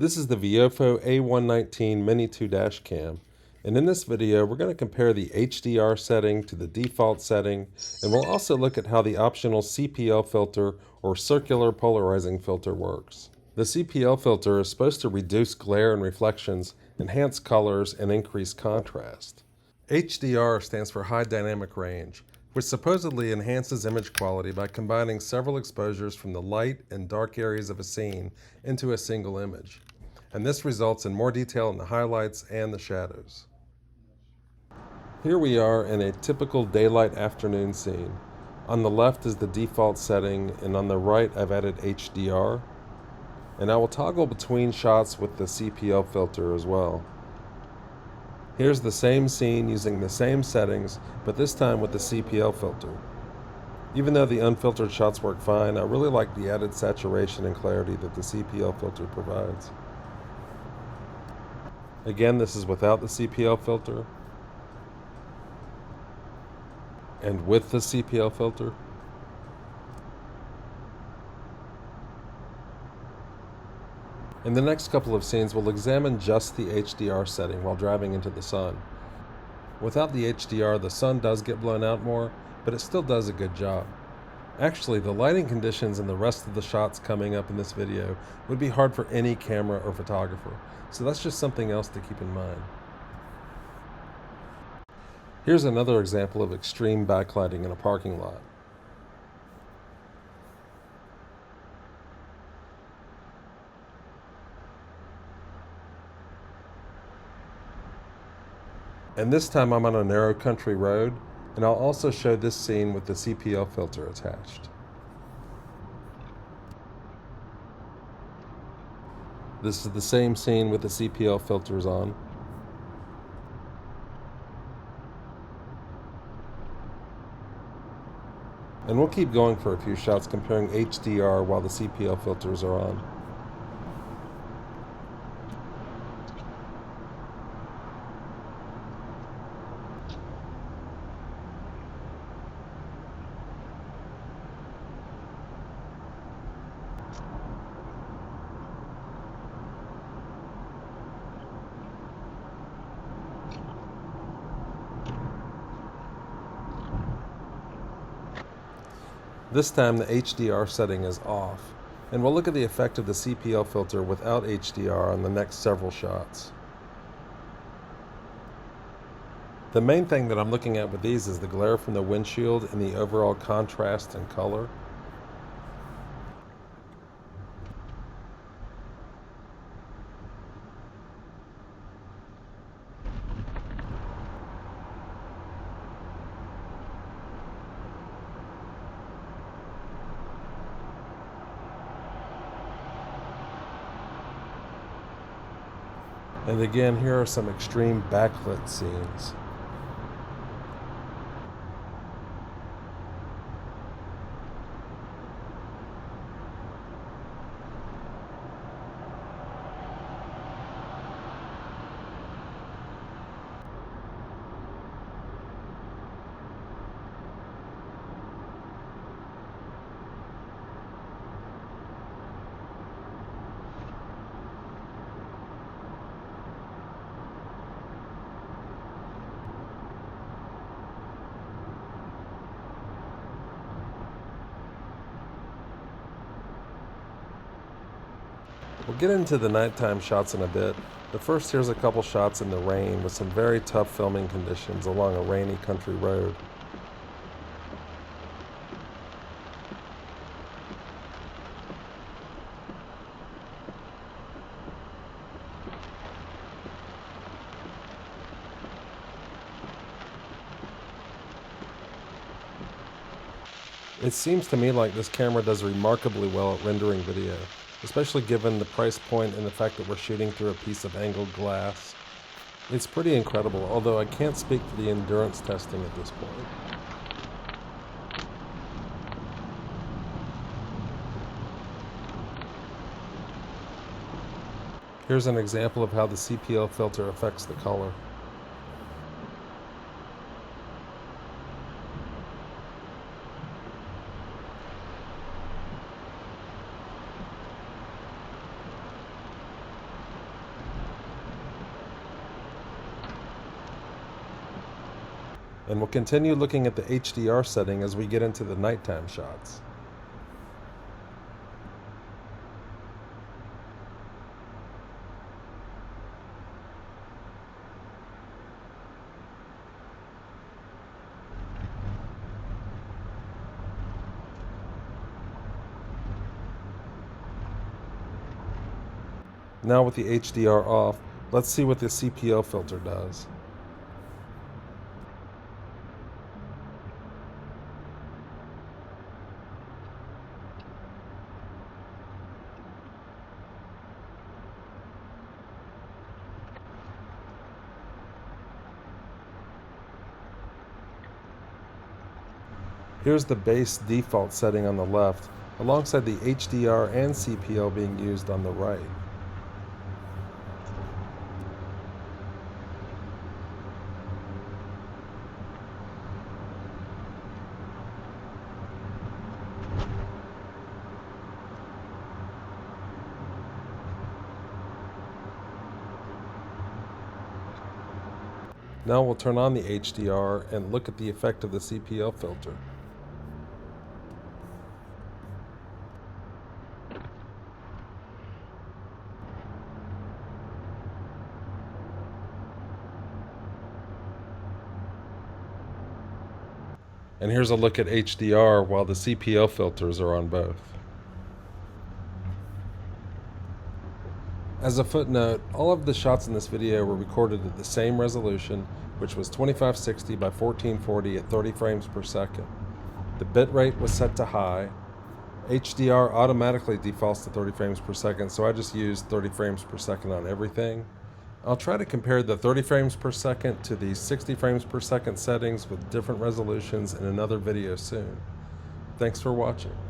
This is the Viofo A119 Mini 2 Dashcam, and in this video we're going to compare the HDR setting to the default setting, and we'll also look at how the optional CPL filter or circular polarizing filter works. The CPL filter is supposed to reduce glare and reflections, enhance colors, and increase contrast. HDR stands for High Dynamic Range, which supposedly enhances image quality by combining several exposures from the light and dark areas of a scene into a single image. And this results in more detail in the highlights and the shadows. Here we are in a typical daylight afternoon scene. On the left is the default setting, and on the right I've added HDR. And I will toggle between shots with the CPL filter as well. Here's the same scene using the same settings, but this time with the CPL filter. Even though the unfiltered shots work fine, I really like the added saturation and clarity that the CPL filter provides. Again, this is without the CPL filter, and with the CPL filter. In the next couple of scenes, we'll examine just the HDR setting while driving into the sun. Without the HDR, the sun does get blown out more, but it still does a good job. Actually, the lighting conditions in the rest of the shots coming up in this video would be hard for any camera or photographer, so that's just something else to keep in mind. Here's another example of extreme backlighting in a parking lot. And this time I'm on a narrow country road, and I'll also show this scene with the CPL filter attached. This is the same scene with the CPL filters on. And we'll keep going for a few shots comparing HDR while the CPL filters are on. This time the HDR setting is off, and we'll look at the effect of the CPL filter without HDR on the next several shots. The main thing that I'm looking at with these is the glare from the windshield and the overall contrast and color. And again, here are some extreme backlit scenes. We'll get into the nighttime shots in a bit, but first here's a couple shots in the rain with some very tough filming conditions along a rainy country road. It seems to me like this camera does remarkably well at rendering video, especially given the price point and the fact that we're shooting through a piece of angled glass. It's pretty incredible, although I can't speak for the endurance testing at this point. Here's an example of how the CPL filter affects the color. And we'll continue looking at the HDR setting as we get into the nighttime shots. Now with the HDR off, let's see what the CPL filter does. Here's the base default setting on the left, alongside the HDR and CPL being used on the right. Now we'll turn on the HDR and look at the effect of the CPL filter. And here's a look at HDR while the CPL filters are on both. As a footnote, all of the shots in this video were recorded at the same resolution, which was 2560 by 1440 at 30 frames per second. The bitrate was set to high. HDR automatically defaults to 30 frames per second, so I just used 30 frames per second on everything. I'll try to compare the 30 frames per second to the 60 frames per second settings with different resolutions in another video soon. Thanks for watching.